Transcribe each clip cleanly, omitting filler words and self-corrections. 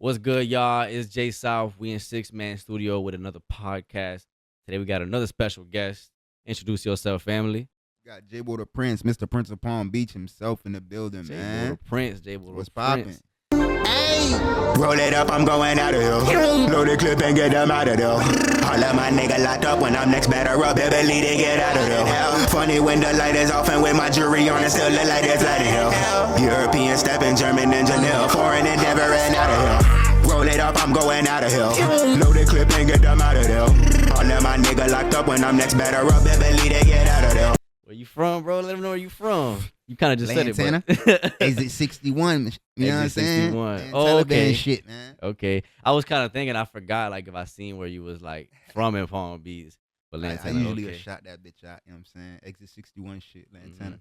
What's good, y'all? It's Jay South. We in 6-man studio with another podcast. Today we got another special guest. Introduce yourself, family. Got Jbotheprince, Mr. Prince of Palm Beach himself in the building, man. Jbotheprince. What's poppin'? Hey, roll it up, I'm going out of here. Load the clip and get them out of there. All of my nigga locked up when I'm next better up. Ability to get out of there. Funny when the light is off and with my jewelry on and still the light is lighting here. European stepping, German engineer, foreign endeavor and out of here. Roll it up, I'm going out of here. Load the clip and get them out of there. All of my nigga locked up when I'm next better up. Ability to get out of there. Where you from, bro? Let them know where you from. You kind of just Lantana. said it, but Exit 61. You know what I'm saying? 61. Man, Oh, Taliban okay. shit, man. Okay. I was kind of thinking, I forgot, like, if I seen where you was, like, from in Palm Beach. But I Lantana, usually okay. shot that bitch out, you know what I'm saying? Exit 61 shit, Lantana.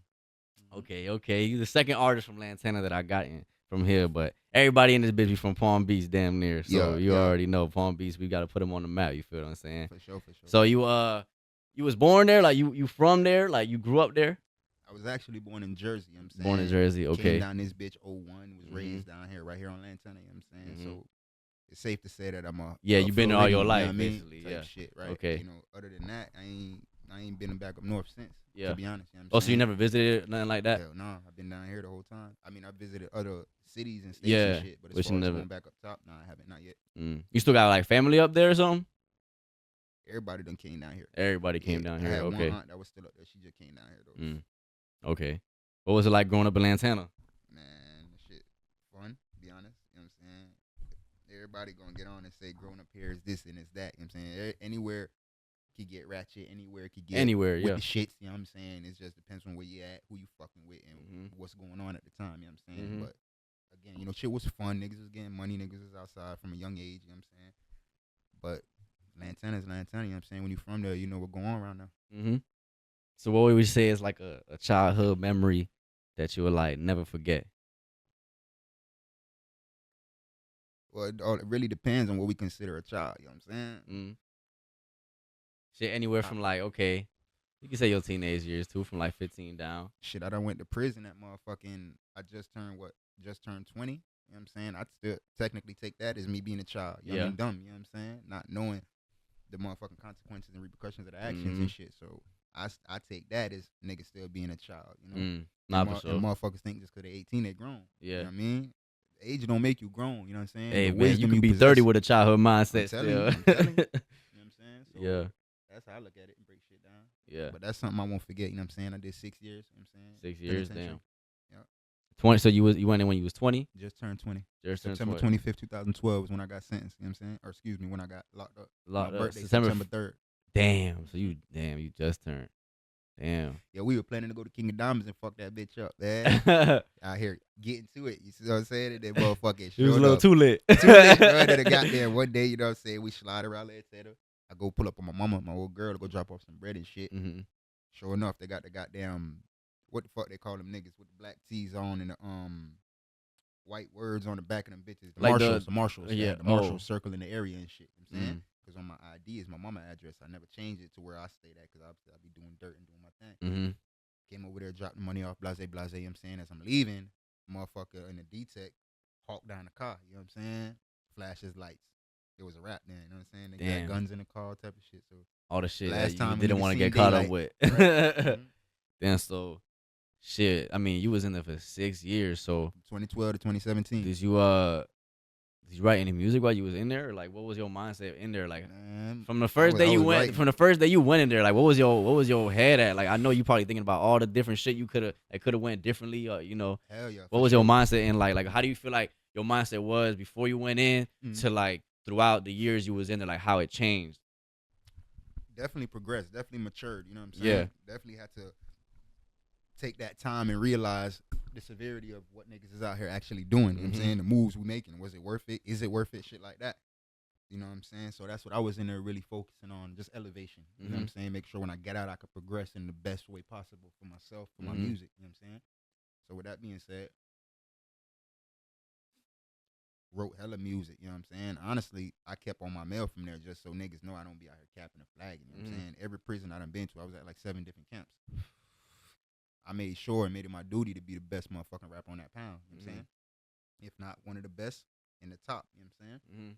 Okay. You the second artist from Lantana that I got in from here, but everybody in this bitch be from Palm Beach, damn near. So you already know Palm Beach. We got to put them on the map. You feel what I'm saying? For sure. So you was born there, like you from there, like you grew up there. I was actually born in Jersey, you know what I'm saying? Born in Jersey, okay. Came down this bitch 01, was raised down here, right here on Lantana, you know what I'm saying? So it's safe to say that I'm a You've been there all your life, you know what I mean? basically, Type yeah. Shit, right? Okay. You know, other than that, I ain't been back up north since. Yeah. To be honest, you know what I'm Oh, so you saying? never visited nothing like that? Hell no, I've been down here the whole time. I mean, I visited other cities and states Yeah, and shit, but but as you far as never- going back up top, nah, I haven't, not yet. You still got like family up there or something? Everybody done came down here. Everybody came Yeah, down I here. had Okay. one aunt that was still up there. She just came down here though. Okay. What was it like growing up in Lantana? Man, shit, fun. To be honest, you know what I'm saying. Everybody gonna get on and say growing up here is this and it's that. You know what I'm saying. Anywhere could get ratchet. Anywhere could get Anywhere, with yeah. the shits. You know what I'm saying. It just depends on where you at, who you fucking with, and what's going on at the time. You know what I'm saying. But again, you know, shit was fun. Niggas was getting money. Niggas was outside from a young age. You know what I'm saying. But Lantana's Lantana. You know what I'm saying. When you from there, you know what's going on around there. So what would we say is like a childhood memory that you would like never forget? Well, it really depends on what we consider a child. You know what I'm saying. Shit, anywhere from like, okay, you can say your teenage years too, from like 15 down. Shit, I done went to prison at motherfucking, I just turned 20. You know what I'm saying? I'd still technically take that as me being a child. Young and dumb, you know what I'm saying? Not knowing the motherfucking consequences and repercussions of the actions and shit. So I take that as niggas still being a child, you know? Nah, and for sure. And motherfuckers think just because they're 18, they grown. Yeah. You know what I mean? Age don't make you grown, you know what I'm saying? Hey, The man, you wisdom could be possess- 30 with a childhood mindset I'm still. telling you. You know what I'm saying? So Yeah. that's how I look at it and break shit down. Yeah. But that's something I won't forget, you know what I'm saying? I did 6 years, you know what I'm saying? 6 years, Penitentiary. damn. Yep. 20. So you went in when you was 20? Just turned 20. Just turned September 20. 25th, 2012 was when I got sentenced, you know what I'm saying? Or excuse me, when I got locked up. Locked My up. birthday, September September 3rd. Damn. So you just turned. Damn. Yeah, we were planning to go to King of Diamonds and fuck that bitch up, man. Out here getting to it. You see what I'm saying? And then motherfucking It was a showed little up. too lit. Too late, bro. Then I got there one day, you know what I'm saying? We slide around there, etc. I go pull up on my mama, my old girl, to go drop off some bread and shit. Sure enough, they got the goddamn, what the fuck they call them niggas with the black tees on and the white words on the back of them bitches. The Like marshals. yeah, The marshals circling the area and shit. You know what I'm saying? Because on my ID is my mama address. I never changed it to where I stayed at because I'll be doing dirt and doing my thing. Came over there, dropped the money off, blase, you know what I'm saying? As I'm leaving, motherfucker in the D-Tech hawked down the car, you know what I'm saying? Flashes lights. It was a wrap then, you know what I'm saying? They Damn. got guns in the car type of shit. So All the shit Last that time you we didn't even want to get seen caught up daylight. with. Right. Then so, shit. I mean, you was in there for 6 years. So 2012 to 2017. did you write any music while you was in there? Or like, what was your mindset in there? Like, Man, from the first day I you was went, writing. from the first day you went in there, like, what was your head at? Like, I know you probably thinking about all the different shit you could have went differently. Or you know, Hell yeah. what was your mindset in like how do you feel like your mindset was before you went in to like throughout the years you was in there, like how it changed? Definitely progressed, definitely matured, you know what I'm saying? Yeah. Definitely had to take that time and realize the severity of what niggas is out here actually doing, you know what I'm saying? The moves we making, was it worth it? Is it worth it? Shit like that. You know what I'm saying? So that's what I was in there really focusing on, just elevation. You know what I'm saying? Make sure when I get out I could progress in the best way possible for myself, for my music, you know what I'm saying? So with that being said, wrote hella music, you know what I'm saying? Honestly, I kept on my mail from there just so niggas know I don't be out here capping and flagging, you know what I'm saying? Every prison I done been to, I was at like 7 different camps. I made sure and made it my duty to be the best motherfucking rapper on that pound, you know what I'm saying? If not one of the best, in the top. You know what I'm saying? Mm-hmm.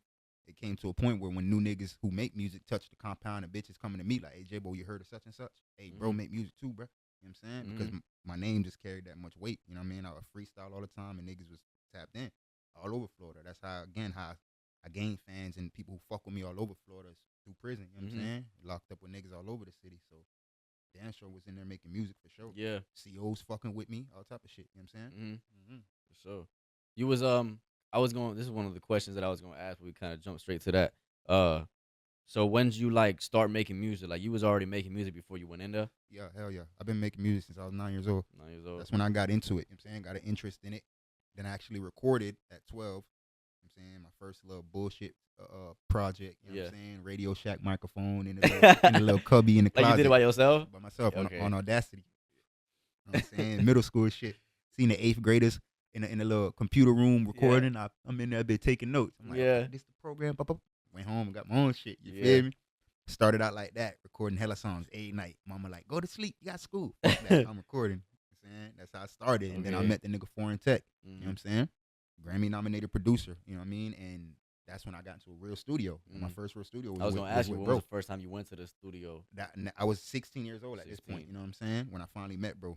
It came to a point where when new niggas who make music touch the compound and bitches coming to me like, hey, J-Bo, you heard of such and such? Hey, bro, make music too, bro. You know what I'm saying? Mm-hmm. Because my name just carried that much weight. You know what I mean? I would freestyle all the time and niggas was tapped in all over Florida. That's how I gained fans and people who fuck with me all over Florida through prison. You know what I'm saying? Locked up with niggas all over the city. So Dan sure was in there making music for sure. Yeah. COs fucking with me, all type of shit. You know what I'm saying? For sure. You was this is one of the questions that I was gonna ask, but we kind of jumped straight to that. So when did you like start making music? Like you was already making music before you went in there? Yeah, hell yeah. I've been making music since I was 9 years old. 9 years old. That's when I got into it. You know what I'm saying? Got an interest in it. Then I actually recorded at 12. You know what I'm saying? My first little bullshit project. You know what I'm saying? Radio Shack microphone in a little cubby in the closet. Like you did it by yourself? By myself Okay. on Audacity. You know what I'm saying? Middle school shit. Seen the 8th graders in a little computer room recording. I'm in there bit taking notes. I'm like, okay, this the program. Went home and got my own shit. You feel me? Started out like that, recording hella songs every night. Mama like, go to sleep. You got school. Fuck that. I'm recording. You know what I'm saying? That's how I started. And then I met the nigga Foreign Tech. You know what I'm saying? Grammy nominated producer. You know what I mean? And that's when I got into a real studio. My first real studio was I was going to ask you, when bro. was the first time you went to the studio? I was 16 years old at this point. You know what I'm saying? When I finally met bro.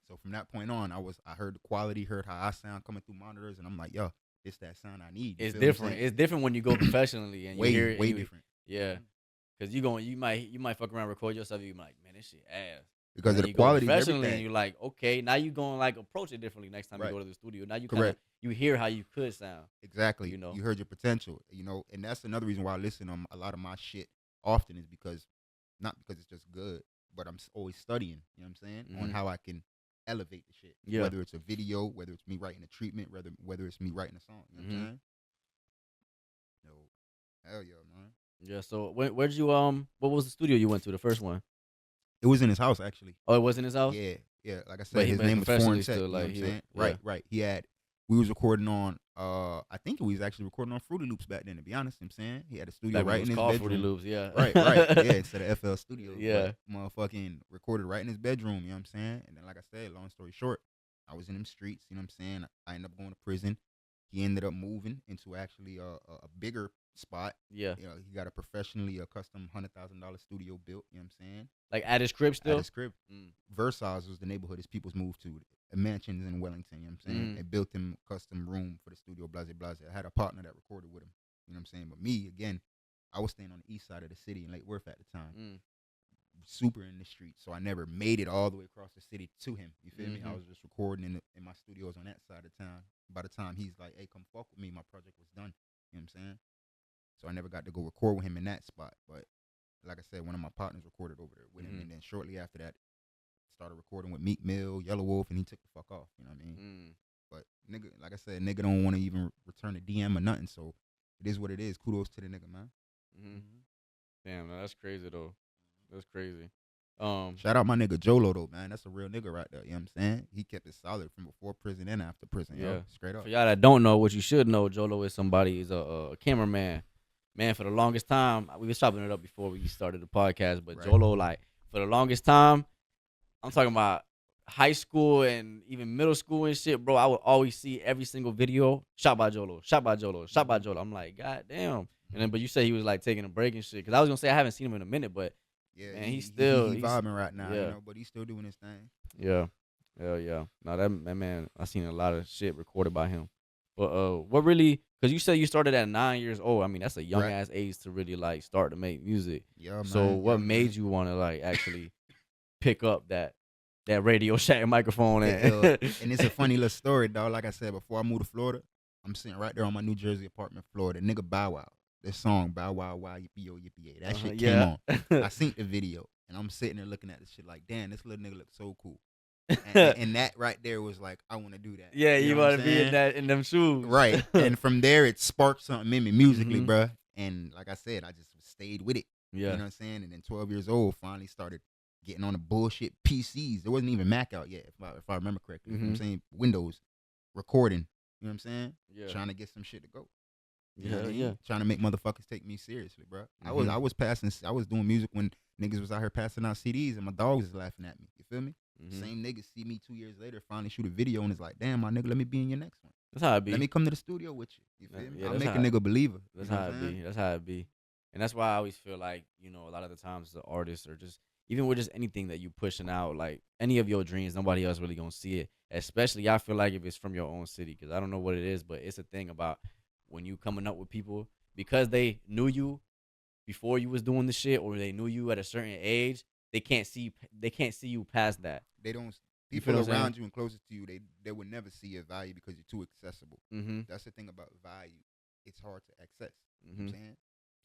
So from that point on, I heard the quality, heard how I sound coming through monitors, and I'm like, yo, it's that sound I need. It's different. It's different when you go professionally and you hear it. Way different. Yeah. Because you might fuck around, record yourself, you be like, man, this shit ass. Because of the quality of professionally, everything. And you're like, okay, now you going like approach it differently next time you go to the studio. Now you you hear how you could sound. Exactly. You heard your potential. And that's another reason why I listen to a lot of my shit often is because, not because it's just good, but I'm always studying, you know what I'm saying, on how I can elevate the shit. Yeah. Whether it's a video, whether it's me writing a treatment, whether it's me writing a song. You know what I'm saying? Hell yeah, man. Yeah. So where'd you what was the studio you went to, the first one? It was in his house actually. Oh, it was in his house? Yeah. Like I said, his name was Foreign Tech. Still, you know what I'm saying? Yeah. Right. We was recording on I think we was actually recording on Fruity Loops back then, to be honest. You know what I'm saying? He had a studio right in his bedroom. Fruity Loops, yeah. Right. Yeah, instead of FL Studios. Yeah. But motherfucking recorded right in his bedroom, you know what I'm saying? And then like I said, long story short, I was in them streets, you know what I'm saying? I ended up going to prison. He ended up moving into actually a bigger spot. Yeah. He got a professionally custom $100,000 studio built, you know what I'm saying? Like at his crib still? At his crib. Versailles was the neighborhood his peoples moved to. Mansions in Wellington, you know what I'm saying? They built him a custom room for the studio, blase. I had a partner that recorded with him, you know what I'm saying? But me, again, I was staying on the east side of the city in Lake Worth at the time. Super in the streets, so I never made it all the way across the city to him. You feel me? I was just recording in my studios on that side of town. By the time he's like, hey, come fuck with me, my project was done. You know what I'm saying? So I never got to go record with him in that spot. But like I said, one of my partners recorded over there with him. And then shortly after that, started recording with Meek Mill, Yellow Wolf, and he took the fuck off. You know what I mean? But nigga, like I said, nigga don't want to even return a DM or nothing. So it is what it is. Kudos to the nigga, man. Damn, no, that's crazy though. That's crazy. Shout out my nigga Jolo though, man. That's a real nigga right there. You know what I'm saying? He kept it solid from before prison and after prison. Yeah, straight up. For y'all that don't know, what you should know, Jolo is somebody. He's a cameraman. Man, for the longest time, we was chopping it up before we started the podcast, but Jolo, like, for the longest time, I'm talking about high school and even middle school and shit, bro. I would always see every single video shot by Jolo, shot by Jolo, shot by Jolo. I'm like, God damn. And then, but you say he was like taking a break and shit, because I was gonna say I haven't seen him in a minute, but yeah, man, he's vibing right now, yeah. But he's still doing his thing. Yeah, hell yeah. No, that man, I seen a lot of shit recorded by him. But what really? Because you said you started at 9 years old. I mean, that's a young ass age to really like start to make music. Yeah, man. So what made you want to like actually pick up that Radio Shack microphone? And it's a funny little story, dog. Like I said, before I moved to Florida, I'm sitting right there on my New Jersey apartment, Florida. Nigga Bow Wow. This song, Bow Wow Wow, Yippee Yo, Yippee Yay. That shit came on. I seen the video, and I'm sitting there looking at this shit like, damn, this little nigga looks so cool. And that right there was like, I want to do that. Yeah, you want to be in them shoes. Right. And from there, it sparked something in me musically, bruh. And like I said, I just stayed with it. Yeah. You know what I'm saying? And then 12 years old, finally started getting on the bullshit PCs. There wasn't even Mac out yet, if I remember correctly. You know what I'm saying? Windows, recording. You know what I'm saying? Yeah. Trying to get some shit to go. Yeah. Trying to make motherfuckers take me seriously, bro. I was doing music when niggas was out here passing out CDs and my dogs is laughing at me. You feel me? Same niggas see me 2 years later, finally shoot a video and it's like, damn, my nigga, let me be in your next one. That's how it be. Let me come to the studio with you. You feel me? Yeah, I'll that's make a how- nigga believer. That's You know how what it I'm saying? be. That's how it be. And that's why I always feel like, a lot of the times the artists are just, even with just anything that you pushing out, like any of your dreams, nobody else really gonna see it. Especially, I feel like if it's from your own city, because I don't know what it is, but it's a thing about when you coming up with people because they knew you before you was doing the shit, or they knew you at a certain age. They can't see you past that. They don't. You feel People what I'm saying? around you and closest to you, they would never see your value because you're too accessible. Mm-hmm. That's the thing about value. It's hard to access. You know Mm-hmm. what I'm saying?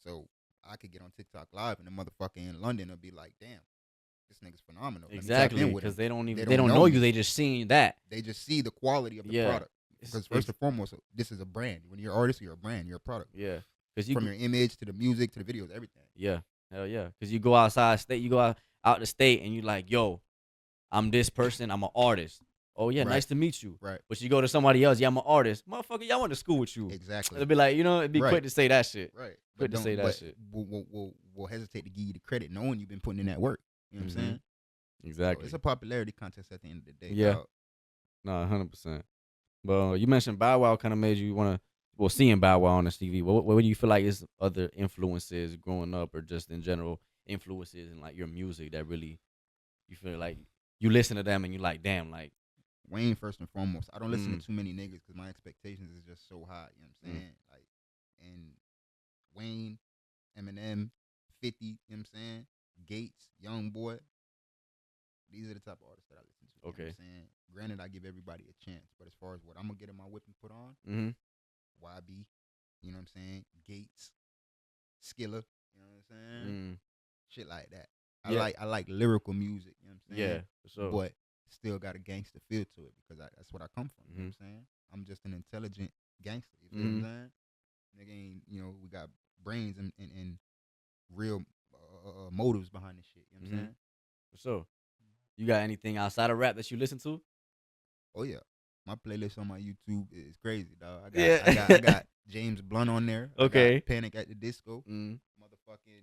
So I could get on TikTok live and the motherfucker in London will be like, damn, this nigga's phenomenal. Let me tap Exactly, in with because him. they don't even They they don't don't know know me. you. They just seen that. They just see the quality of the Yeah. product. Because first and foremost, this is a brand. When you're an artist, you're a brand. You're a product. Yeah, because you From your image to the music to the videos, everything. yeah, hell yeah, because you go outside state, you go out the state, and you like, yo, I'm this person, I'm an artist. Oh yeah, Right. nice to meet you. Right. But you go to somebody else, yeah, I'm an artist, motherfucker. Y'all went to school with you. Exactly. It'd be like, it'd be Right. quick to say that shit. Right. Quick to say that shit. We'll hesitate to give you the credit knowing you've been putting in that work. You know what I'm saying? So Exactly. it's a popularity contest at the end of the day. Yeah. dog. No, 100%. But you mentioned Bow Wow kind of made you want to, seeing Bow Wow on the TV. What do you feel like is other influences growing up, or just in general influences in like your music that really you feel like you listen to them and you like, damn, like, Wayne first and foremost. I don't listen Mm. to too many niggas because my expectations is just so high. You know what I'm saying? Like, and Wayne, Eminem, 50. You know what I'm saying? Gates, Young Boy. These are the type of artists that I listen to. You know Okay. what I'm saying? Granted, I give everybody a chance, but as far as what I'm gonna get in my whip and put on, mm-hmm. YB, you know what I'm saying? Gates, Skilla, you know what I'm saying? Mm. Shit like that. Yeah. I like lyrical music, you know what I'm saying? Yeah, for sure. But still got a gangster feel to it because that's what I come from. You know Mhm. what I'm saying? I'm just an intelligent gangster. You feel what I'm saying? Nigga ain't, we got brains and real motives behind this shit. You know what I'm saying? For sure. You got anything outside of rap that you listen to? Oh yeah, my playlist on my YouTube is crazy, dog. Yeah. I got James Blunt on there. I Okay. got Panic at the Disco. Mm. Motherfucking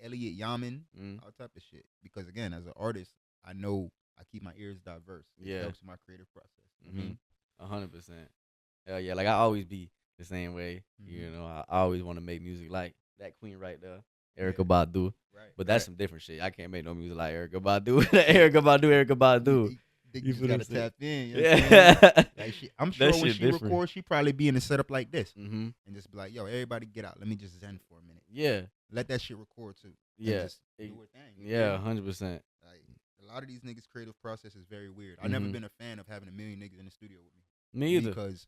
Elliot Yamin. Mm. All type of shit. Because again, as an artist, I know I keep my ears diverse. It Yeah. helps my creative process. You know what I mean? 100%. Hell yeah, like I always be the same way. Mhm. I always want to make music like that queen right there, Erica Yeah. Badu. Right. But that's some different shit. I can't make no music like Erica Badu. Erica Badu. You You just feel what gotta I'm saying? tap in. You know what I'm saying? Yeah. Like I'm sure That when shit she different. records, she probably be in a setup like this Mm-hmm. and just be like, "Yo, everybody get out. Let me just zen for a minute. Yeah. Let that shit record too. And Yeah. just do her thing. you Yeah. feel me? 100%. Like a lot of these niggas' creative process is very weird. I've never Mhm. been a fan of having a million niggas in the studio with me. Me either. Because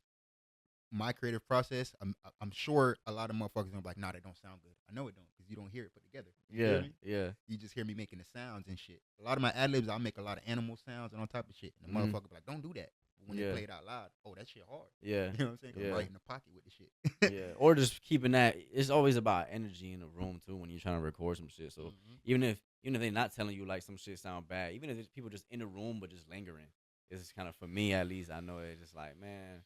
my creative process, I'm sure a lot of motherfuckers gonna be like, nah, that don't sound good. I know it don't, because you don't hear it put together. You feel Yeah. me? Yeah. You just hear me making the sounds and shit. A lot of my ad libs, I make a lot of animal sounds and all type of shit. And the Mhm. motherfucker be like, don't do that. But when Yeah. they play it out loud, oh, that shit hard. Yeah. You know what I'm saying? 'Cause I'm Yeah. right in the pocket with the shit. Yeah. Or just keeping that. It's always about energy in the room too when you're trying to record some shit. So Mhm. even if they're not telling you like some shit sound bad, even if it's people just in the room but just lingering, it's just kind of, for me at least, I know it's just like, man,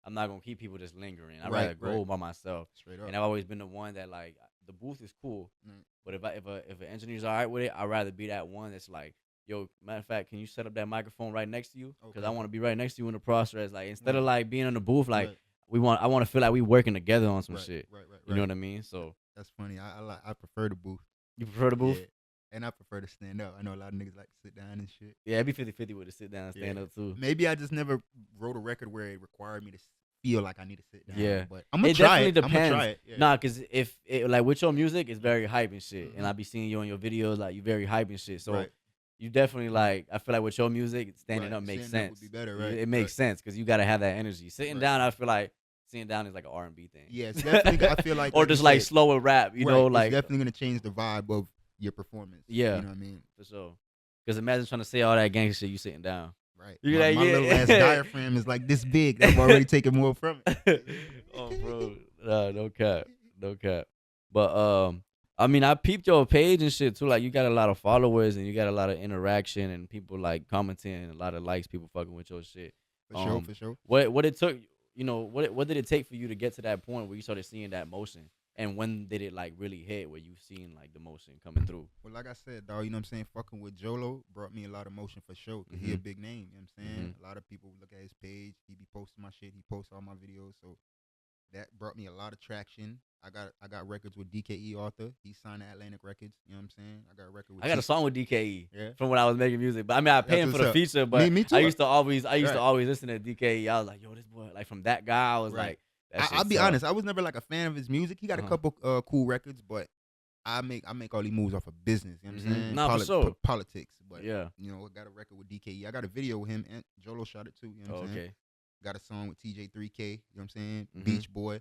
I'm not gonna keep people just lingering. I'd rather go by myself. Straight up. And I've always been the one that, like, the booth is cool, Mm. but if an engineer's all right with it, I'd rather be that one that's like, yo, matter of fact, can you set up that microphone right next to you? Because I Okay. want to be right next to you in the process. Like, instead of Right. like being in the booth, like Right. I want to feel like we working together on some Right, shit. Right. You know what I mean? So That's funny. I prefer the booth. you prefer the booth? Yeah. And I prefer to stand up. I know a lot of niggas like to sit down and shit. Yeah, it'd be 50-50 with the sit down and stand Yeah. up too. Maybe I just never wrote a record where it required me to feel like I need to sit down. Yeah. But I'm gonna It try definitely it. I'm gonna depends. try it. Yeah. Nah, cause if it, like with your music, it's very hype and shit, Mhm. and I be seeing you on your videos, like you very hype and shit. So Right. you definitely like. I feel like with your music, standing Right. up makes Standing up sense. would be better, right? It makes Right. sense because you gotta have that energy. Sitting Right. down, I feel like sitting down is like an R&B thing. Yeah, it's definitely. I feel like or you just like said, slower rap, you right, know, it's like definitely gonna change the vibe of your performance. Yeah. You know what I mean? for sure. Because imagine trying to say all that gangster shit, you sitting down. Right. You my like, my yeah. little ass diaphragm is like this big. I'm already taking more from it. Oh, bro, no cap, no cap. But I mean, I peeped your page and shit too. Like, you got a lot of followers and you got a lot of interaction and people like commenting and a lot of likes. People fucking with your shit. For sure. What it took, what did it take for you to get to that point where you started seeing that motion And when did it like really hit where you seen like the motion coming through? Well, like I said, dog, you know what I'm saying? Fucking with Jolo brought me a lot of motion for sure. Because he a big name, you know what I'm saying? A lot of people look at his page. He be posting my shit. He posts all my videos. So that brought me a lot of traction. I got records with DKE Arthur. He signed to Atlantic Records. You know what I'm saying? I got a record with I got a song with DKE Yeah. from when I was making music. But I mean, I paid him for the feature, but Me too. I used to always listen to DKE. I was like, yo, this boy, like from that guy, I was like, I'll be honest, I was never like a fan of his music. He got a couple cool records, but I make all these moves off of business. You know what I'm saying? Nah, for sure. Politics. But yeah, you know, I got a record with DKE. I got a video with him and Jolo shot it too. You know what I'm saying? Okay. Got a song with TJ3K. You know what I'm saying? Beach Boy.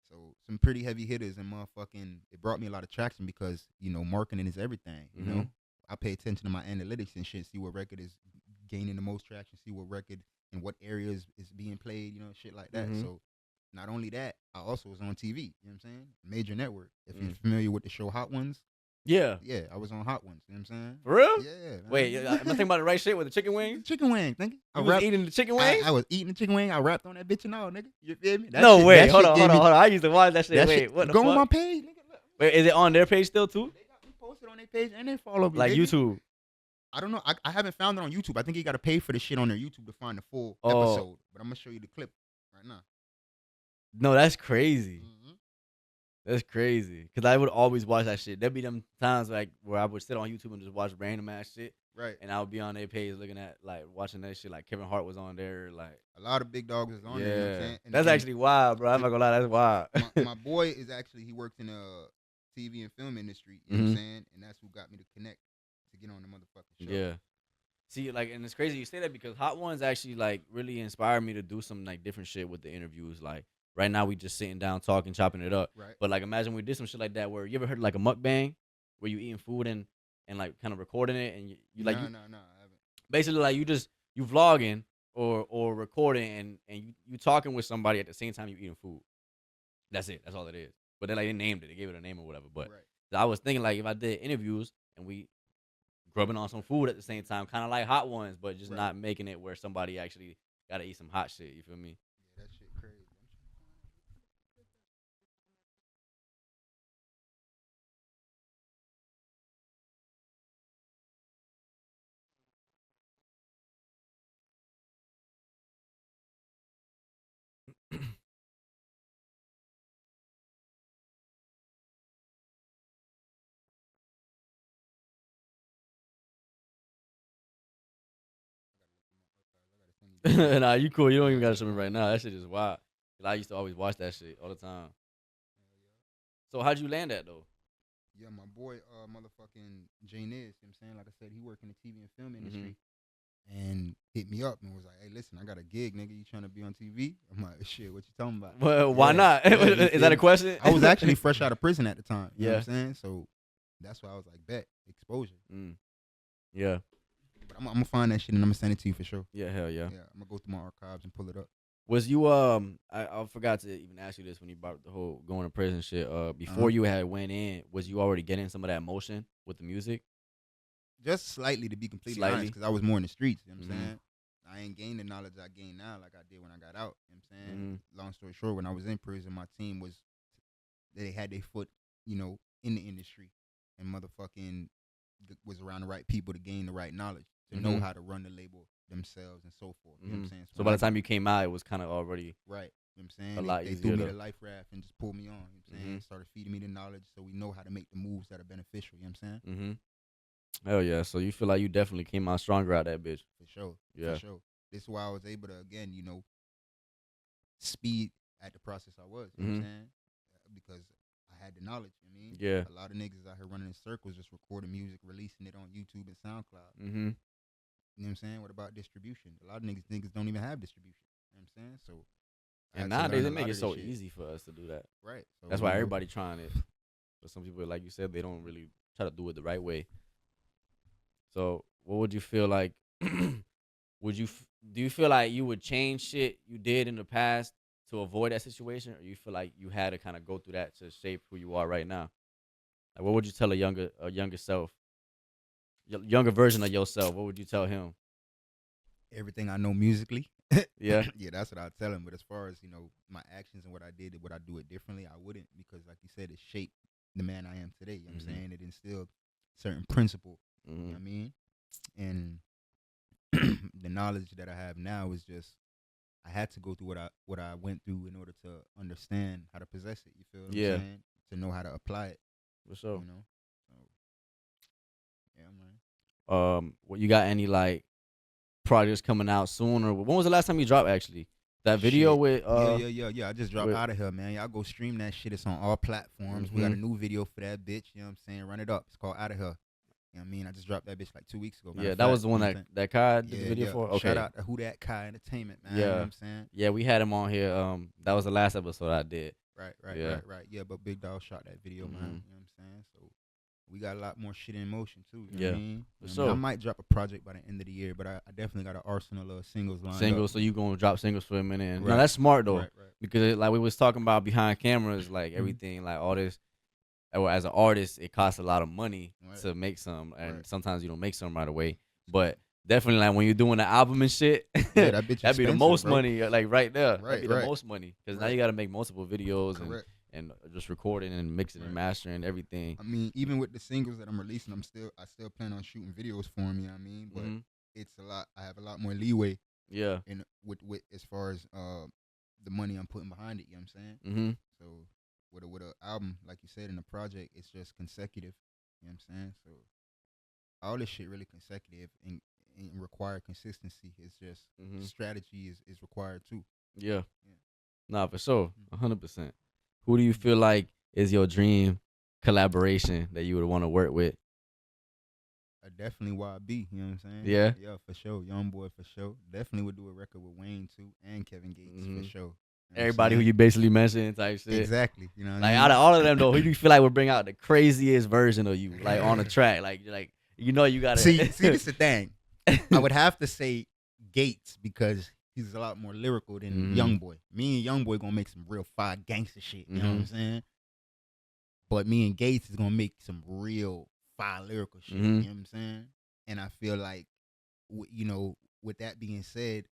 So some pretty heavy hitters and motherfucking. It brought me a lot of traction because you know marketing is everything. You know, I pay attention to my analytics and shit. See what record is gaining the most traction. See what record and what areas is being played. You know, shit like that. So. Not only that, I also was on TV. You know what I'm saying? Major network. If you're familiar with the show Hot Ones. Yeah. Yeah, I was on Hot Ones. You know what I'm saying? For real? Yeah. Man. Wait, am I thinking about the right shit with the chicken wings? Chicken wing, nigga. I was eating the chicken wings? I was eating the chicken wing. I rapped on that bitch and all, nigga. You feel me? No way. Hold on. I used to watch that shit. What the fuck? Go on my page, nigga. Look. Wait, is it on their page still too? They got me posted on their page and they follow me. Like nigga. YouTube? I don't know. I haven't found it on YouTube. I think you got to pay for the shit on their YouTube to find the full episode. But I'm going to show you the clip right now. No, that's crazy. That's crazy. Because I would always watch that shit. There'd be them times like where I would sit on YouTube and just watch random ass shit. Right. And I would be on their page looking at, like, watching that shit. Like, Kevin Hart was on there. Like, a lot of big dogs is on there. You know what I'm saying? And that's actually wild, bro. I'm not going to lie. That's wild. my boy is actually, he works in the TV and film industry. You know what I'm saying? And that's who got me to connect to get on the motherfucking show. Yeah. See, like, and it's crazy you say that because Hot Ones actually, like, really inspired me to do some, like, different shit with the interviews. Like, right now we just sitting down, talking, chopping it up. Right. But, like, imagine we did some shit like that where you ever heard, like, a mukbang where you eating food and like, kind of recording it and you like... No, I haven't. Basically, like, you vlogging or recording and you talking with somebody at the same time you eating food. That's it. That's all it is. But then, like, they named it. They gave it a name or whatever. But I was thinking, like, if I did interviews and we... grubbing on some food at the same time, kind of like Hot Ones, but just not making it where somebody actually got to eat some hot shit. You feel me? Yeah, that shit crazy. Nah, you cool. You don't even got to show me right now. That shit is wild. 'Cause I used to always watch that shit all the time. So how'd you land that, though? Yeah, my boy, motherfucking Jay Niz, you know what I'm saying? Like I said, he worked in the TV and film industry. And hit me up and was like, hey, listen, I got a gig, nigga. You trying to be on TV? I'm like, shit, what you talking about? Well, why not? Is that a question? I was actually fresh out of prison at the time. You know what Yeah. I'm saying? So that's why I was like, bet, exposure. Yeah. But I'm going to find that shit and I'm going to send it to you for sure. Yeah, hell yeah. Yeah, I'm going to go through my archives and pull it up. Was you I forgot to even ask you this when you brought up the whole going to prison shit. Before you had went in, was you already getting some of that motion with the music? Just slightly, to be completely honest, because I was more in the streets. You know what I'm saying? I ain't gained the knowledge I gained now like I did when I got out. You know what I'm saying? Long story short, when I was in prison, my team was, they had their foot, you know, in the industry and motherfucking was around the right people to gain the right knowledge, to know how to run the label themselves and so forth. You know what I'm saying? So by the time you came out, it was kind of already... Right. You know what I'm saying? A lot they easier threw me to- the life raft and just pulled me on. You know what I'm saying? Started feeding me the knowledge so we know how to make the moves that are beneficial. You know what I'm saying? Hell yeah. So you feel like you definitely came out stronger out that bitch. For sure. Yeah. For sure. This is why I was able to, again, you know, speed at the process I was. You know what I'm saying? Because I had the knowledge. You know what I mean? Yeah. A lot of niggas out here running in circles, just recording music, releasing it on YouTube and SoundCloud. You know what I'm saying? What about distribution? A lot of niggas don't even have distribution. You know what I'm saying? So, I And had to nowadays, learn they a make lot it of so this shit. easy for us to do that. Right. So, That's you why know, everybody trying it. But some people, like you said, they don't really try to do it the right way. So what would you feel like? Do you feel like you would change shit you did in the past to avoid that situation, or you feel like you had to kind of go through that to shape who you are right now? Like, what would you tell a younger self, younger version of yourself? What would you tell him? everything I know musically. Yeah. Yeah, that's what I tell him. But as far as my actions and what I did, would I do it differently? I wouldn't, because like you said, it shaped the man I am today. You know what I'm saying? It instilled certain principle. You know what I mean? And the knowledge that I have now is just, I had to go through what I went through in order to understand how to possess it. You feel what I'm saying? To know how to apply it. For sure. So, yeah, man. What you got any like projects coming out soon, or when was the last time you dropped actually? That video Shit. with Yeah. I just dropped with- Out of Here, man. Y'all go stream that shit. It's on all platforms. We got a new video for that bitch. You know what I'm saying? Run it up. It's called Out of Here. You know what I mean? I just dropped that bitch like 2 weeks ago. Yeah, that was the one that Kai did the video for. Okay. Shout out to Who That Kai Entertainment, man. Yeah. You know what I'm saying? Yeah, we had him on here. That was the last episode I did. Right. Yeah. Yeah, but Big Dog shot that video, man. You know what I'm saying? So we got a lot more shit in motion too. You know what I mean? So I might drop a project by the end of the year, but I definitely got an arsenal of singles lined up. So you gonna drop singles for a minute? Right. No, that's smart though, Right. because like we was talking about behind cameras, like everything, like all this. As an artist, it costs a lot of money to make some, and sometimes you don't make some right away. But definitely, like when you're doing the album and shit, Yeah, that bitch that'd be the most bro. money, like right there. Right, That'd be the most money, because now you got to make multiple videos and just recording and mixing and mastering everything. I mean, even with the singles that I'm releasing, I still plan on shooting videos for them. You know what I mean? But it's a lot. I have a lot more leeway. Yeah. In with as far as the money I'm putting behind it. You know what I'm saying? Mm-hmm. So with a album, like you said, in a project, it's just consecutive. You know what I'm saying? So all this shit really consecutive and require consistency. It's just strategy is required too. Yeah. Nah, for sure, 100%. Who do you feel like is your dream collaboration that you would want to work with? Definitely YB. You know what I'm saying? Yeah. Yeah, for sure. Young boy, for sure. Definitely would do a record with Wayne too, and Kevin Gates for sure. You know Everybody who you basically mentioned type shit. Exactly. You know what I like mean? out of all of them though, who do you feel like would bring out the craziest version of you, like on the track? Like you gotta see this is the thing. I would have to say Gates, because he's a lot more lyrical than Young Boy. Me and Young Boy gonna make some real fire gangster shit. You know what I'm saying? But me and Gates is gonna make some real fire lyrical shit. You know what I'm saying? And I feel like, with that being said,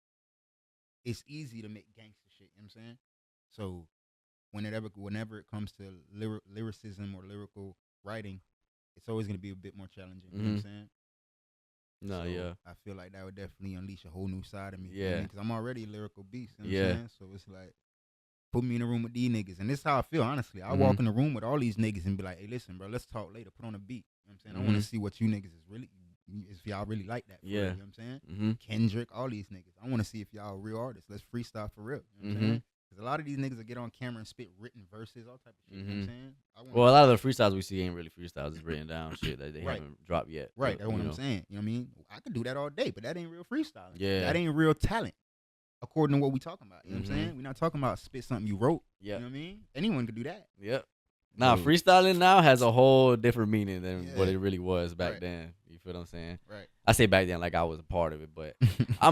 it's easy to make gangster shit. You know what I'm saying? So whenever it comes to lyricism or lyrical writing, it's always gonna be a bit more challenging. You know what I'm saying? No, so yeah. I feel like that would definitely unleash a whole new side of me. Yeah. Because I'm already a lyrical beast. You know what I'm saying? So it's like, put me in a room with these niggas. And this is how I feel, honestly. I walk in the room with all these niggas and be like, hey, listen, bro, let's talk later. Put on a beat. You know what I'm saying? I want to see what you niggas if y'all really like that. For real, you know what I'm saying? Kendrick, all these niggas. I want to see if y'all real artists. Let's freestyle for real. You know what I'm saying? Because a lot of these niggas will get on camera and spit written verses, all type of shit. You know what I'm saying? Well, a lot of the freestyles we see ain't really freestyles. It's written down shit that they haven't dropped yet. Right, that's what I'm saying. You know what I mean? I could do that all day, but that ain't real freestyling. Yeah. That ain't real talent, according to what we talking about. You know what I'm saying? We're not talking about spit something you wrote. Yeah. You know what I mean? Anyone could do that. Yep. Now, freestyling now has a whole different meaning than what it really was back then. You feel what I'm saying? Right. I say back then like I was a part of it, but I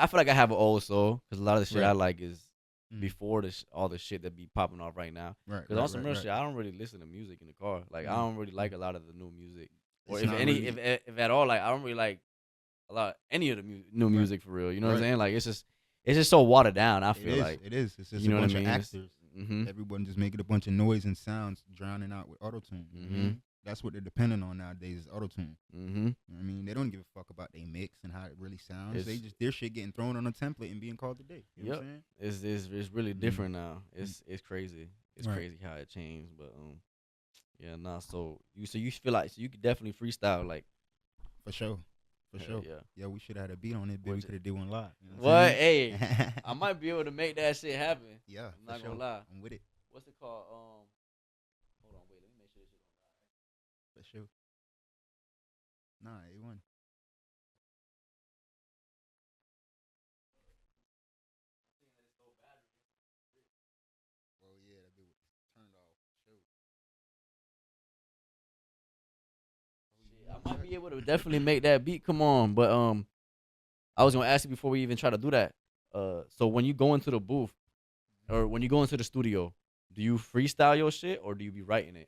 feel like I have an old soul, because a lot of the shit I like is before all the shit that be popping off right now. Right. Because on some real shit, I don't really listen to music in the car. Like I don't really like a lot of the new music, or if at all, like I don't really like any of the new music for real. You know what I'm saying? Like it's just so watered down. I feel like it is. It's just you know a bunch what I of mean? actors. Everyone just making a bunch of noise and sounds, drowning out with autotune. That's what they're depending on nowadays is autotune. You know what I mean? They don't give a fuck about their mix and how it really sounds. Their shit getting thrown on a template and being called today. You know what I'm saying? It's really different now. It's crazy. It's crazy how it changed. But yeah, nah. So you feel like you could definitely freestyle, like for sure. For sure. Yeah, we should have had a beat on it, but we could have did one live. You know what? Hey, I might be able to make that shit happen. Yeah, I'm not gonna lie. I'm with it. What's it called? Hold on, wait. Let me make sure this shit on live. For sure. Nah, A1. Well, yeah, that bit was turned off. Sure. I might be able to definitely make that beat come on, but I was gonna ask you before we even try to do that. So when you go into the booth or when you go into the studio, do you freestyle your shit or do you be writing it,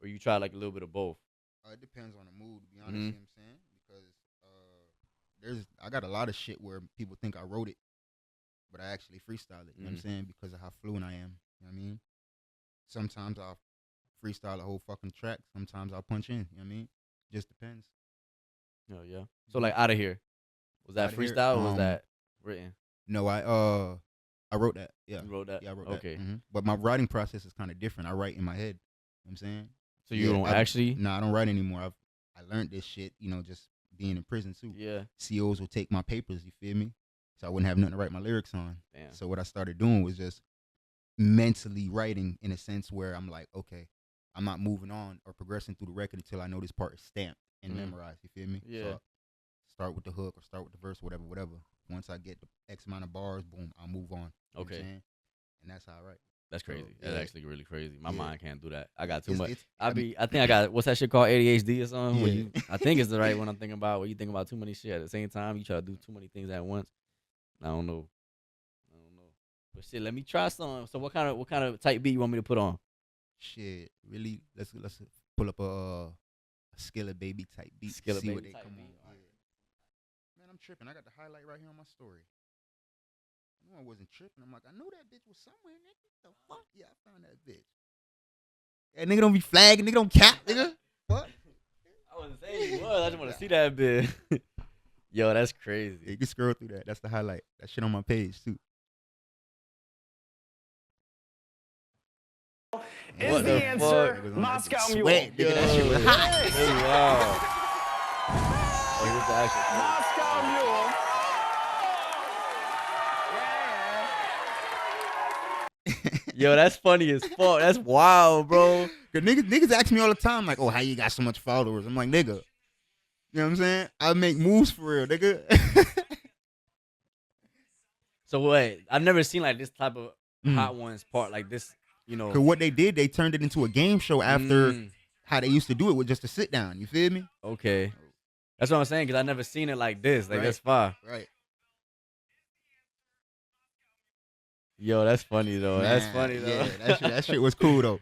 or you try like a little bit of both? It depends on the mood, to be honest. You know what I'm saying? Because I got a lot of shit where people think I wrote it, but I actually freestyle it. You know what I'm saying? Because of how fluent I am. You know what I mean? Sometimes I'll freestyle a whole fucking track. Sometimes I'll punch in. You know what I mean? Just depends. Oh yeah. So like Out of Here, was that freestyle or was that written? No, I wrote that. Yeah. You wrote that? Yeah, I wrote okay. that. Mm-hmm. But my writing process is kind of different. I write in my head. You know what I'm saying? So you don't actually? No, I don't write anymore. I learned this shit, just being in prison too. Yeah. COs will take my papers, you feel me? So I wouldn't have nothing to write my lyrics on. Damn. So what I started doing was just mentally writing in a sense where I'm like, okay, I'm not moving on or progressing through the record until I know this part is stamped and memorized, you feel me? Yeah. So start with the hook or start with the verse, whatever. Once I get the X amount of bars, boom, I'll move on. Okay. And that's how I write. That's crazy. So, That's actually really crazy. My mind can't do that. I got too much. I think I got what's that shit called, ADHD or something? Yeah. I think it's the right one I'm thinking about. Where you think about too many shit at the same time. You try to do too many things at once. I don't know. But shit, let me try some. So what kind of type beat you want me to put on? Shit, really? Let's pull up a Skillet Baby type beat. Skillet see Baby what they type come beat. on. Yeah. Man, I'm tripping. I got the highlight right here on my story. I knew I wasn't tripping. I'm like, I know that bitch was somewhere, nigga. What the fuck? Yeah, I found that bitch. Yeah, nigga don't be flagging. Nigga don't cap, nigga. What? I wasn't saying you was. I just want to see that bit. Yo, that's crazy. Yeah, you can scroll through that. That's the highlight. That shit on my page too. Is the answer Moscow Mule? Sweat, nigga, that shit was hot. Wow. Oh, here's the actual Moscow Mule. Yo, that's funny as fuck. That's wild, bro. Cause niggas ask me all the time, like, oh, how you got so much followers? I'm like, nigga. You know what I'm saying? I make moves for real, nigga. So wait, I've never seen like this type of Hot Ones part like this, Cause what they did, they turned it into a game show after how they used to do it with just a sit down. You feel me? Okay. That's what I'm saying, because I never seen it like this. Like, Right. that's fire. Right. Yo, that's funny, though. That's Man, funny, though. Yeah, that shit was cool, though.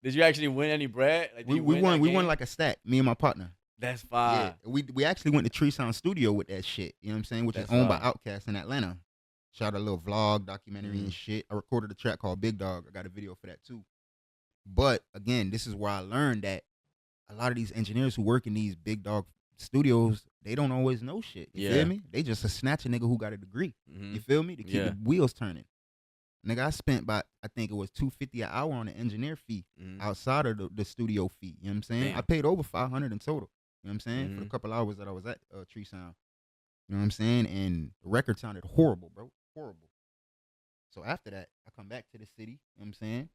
Did you actually win any bread? Like, did We you win that won game? like a stack, me and my partner. That's fire. Yeah, we actually went to Tree Sound Studio with that shit. You know what I'm saying? Which That's is owned by fire. Outkast in Atlanta. Shot a little vlog, documentary and shit. I recorded a track called Big Dog. I got a video for that too. But again, this is where I learned that a lot of these engineers who work in these big dog studios, they don't always know shit. You Yeah. feel me? They just a snatch a nigga who got a degree. Mhm. You feel me? To keep Yeah. the wheels turning. Nigga, I spent about, I think it was $250 an hour on the engineer fee outside of the studio fee. You know what I'm saying? Damn. I paid over $500 in total. You know what I'm saying? For the Mhm. couple hours that I was at Tree Sound. You know what I'm saying? And the record sounded horrible, bro. Horrible. So after that, I come back to the city. You know what I'm saying?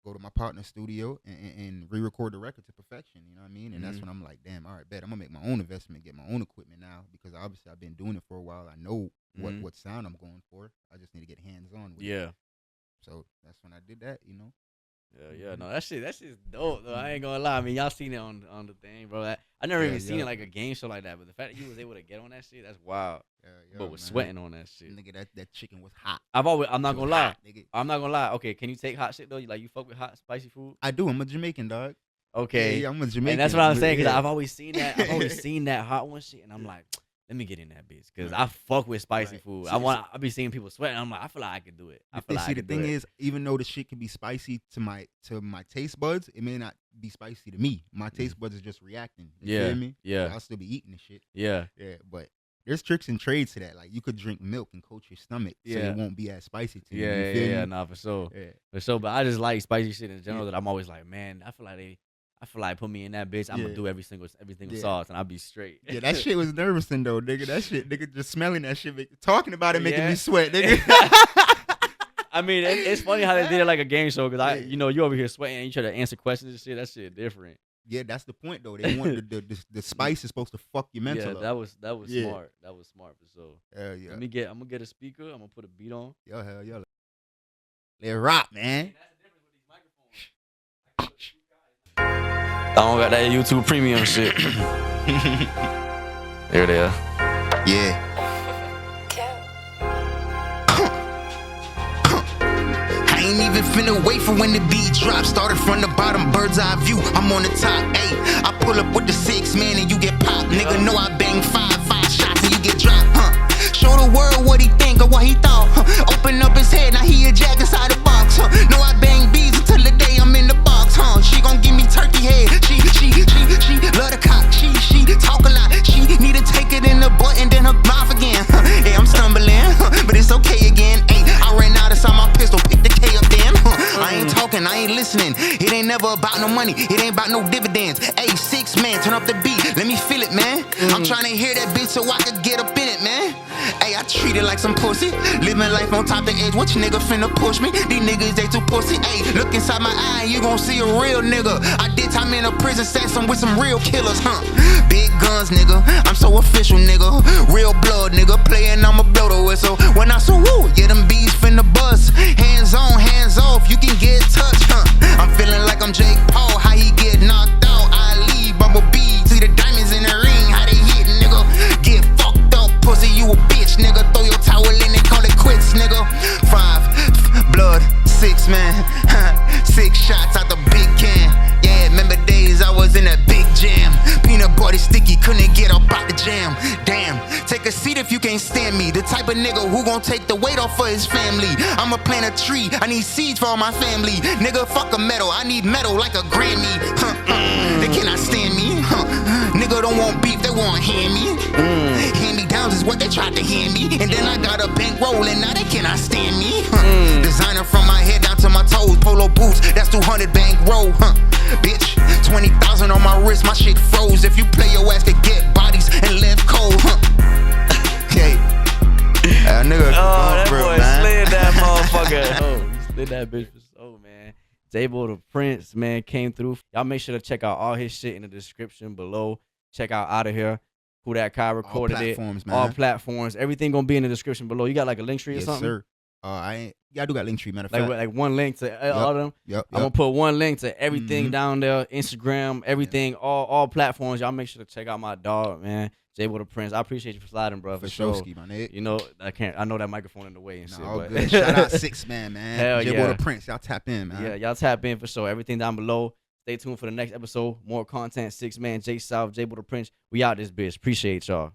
Go to my partner's studio and re-record the record to perfection. You know what I mean? And that's when I'm like, damn, all right, bet. I'm going to make my own investment, get my own equipment now. Because obviously I've been doing it for a while. I know what sound I'm going for. I just need to get hands-on with it. Yeah. So that's when I did that, you know? Yeah. No, that shit's dope, though. I ain't gonna lie. I mean, y'all seen it on the thing, bro. I never even seen it like a game show like that. But the fact that you was able to get on that shit, that's wild. Yeah, But was man. sweating on that shit. Nigga, that chicken was hot. I'm not It gonna was lie. hot, nigga. I'm not gonna lie. Okay, can you take hot shit though? You fuck with hot, spicy food? I do. I'm a Jamaican, dog. Okay. Yeah, I'm a Jamaican. And that's what I'm saying, because Yeah. I've always seen that. I've always seen that hot one shit, and I'm like, let me get in that bitch, because I fuck with spicy Right. food. See, I be seeing people sweating. I'm like, I feel like I could do it. I feel like I See, the could do thing it. is, even though the shit can be spicy to my taste buds, it may not be spicy to me. My taste buds is just reacting. You Yeah, feel me? yeah. So I'll still be eating the shit. Yeah. Yeah, but there's tricks and trades to that. Like, you could drink milk and coat your stomach so Yeah. it won't be as spicy to you. Yeah, You feel me? nah, for sure. Yeah. For sure. But I just like spicy shit in general, that I'm always like, man, I feel like put me in that bitch, I'm gonna Yeah. do every single Yeah. sauce, and I'll be straight. Yeah, that shit was nervousing though, nigga. That shit, nigga, just smelling that shit, talking about it making Yeah. me sweat, nigga. I mean, it's funny how they did it like a game show, because Yeah. you over here sweating and you try to answer questions and shit. That shit different. Yeah, that's the point though. They want the spice is supposed to fuck your mental Yeah, up. that was Yeah. smart. That was smart for sure. Hell yeah. I'm gonna get a speaker. I'm gonna put a beat on. Yo, hell yeah. Let it rock, man. I don't got that YouTube Premium shit. There they are. Yeah. I ain't even finna wait for when the beat drops. Started from the bottom, bird's eye view. I'm on the top, ayy. I pull up with the 6 man and you get popped. Nigga know I bang five shots and you get dropped, huh? Show the world what he think. I what he thought. Open up his head, now he a jack inside the box. No, I bang bees until the day I'm in the box. She gon' give me turkey head. She love the cock. She talk a lot. She need to take it in the butt and then her mouth again. Yeah, I'm stumbling, but it's okay again. Ay, I ran out inside my pistol, pick the K up then. I ain't talking, I ain't listening. It ain't never about no money, it ain't about no dividends. Ay, 6 man, turn up the beat, let me feel it, man. I'm trying to hear that bitch so I can get up in it, man. Ay, I treat it like some pussy. Living life on top the edge, which nigga finna push me? These niggas, they too pussy. Ay, look inside my eye, you gon' see a real nigga. I did time in a prison section with some real killers, Big guns, nigga, I'm so official, nigga. Real blood, nigga, playing, I'ma blow the whistle. When I so woo, yeah, them bees finna bust. Hands on, hands off, you can get touched, I'm feeling like I'm Jake Paul, how he get knocked out. I leave, Bumblebee, see the diamonds in the ring, how they hit, nigga. Get fucked up, pussy, you a bitch, nigga. Throw your towel in and call it quits, nigga. 5 blood, 6 man, 6 shots out the big can. Yeah, remember days I was in that big jam. Peanut butter sticky, couldn't get up out the jam. Damn, take a seat if you can't stand me. The type of nigga who gon' take the weight off of his family. I'ma plant a tree, I need seeds for all my family. Nigga, fuck a medal, I need metal like a Grammy. They cannot stand me. Nigga don't want beef, they want hand me. Hand-me-downs is what they tried to hand me. And then I got a bankroll and now they cannot stand me. Designer from my head down to my toes. Polo boots, that's 200 bankroll. Bitch, 20,000 on my wrist, my shit froze. If you play your ass, could get bodies and left cold. Hey, nigga, that bro, boy man. slid that motherfucker. Oh, he slid that bitch for so, man. Jbotheprince, man, came through. Y'all make sure to check out all his shit in the description below. Check out Out of Here. Who That Kai recorded it. Man. All platforms. Everything gonna be in the description below. You got like a link tree or something? Yes, sir. I do got link tree, matter of fact. Like one link to all of them. Yep. I'm gonna put one link to everything down there, Instagram, everything, all platforms. Y'all make sure to check out my dog, man, Jbotheprince. I appreciate you for sliding, bro. For sure, ski, my nigga. You know, I know that microphone in the way and shit. All But good. Shout out 6 man, man. Hell yeah. Jbotheprince, y'all tap in, man. Yeah, y'all tap in for sure. Everything down below. Stay tuned for the next episode. More content. 6 man, J South, Jbotheprince. We out this bitch. Appreciate y'all.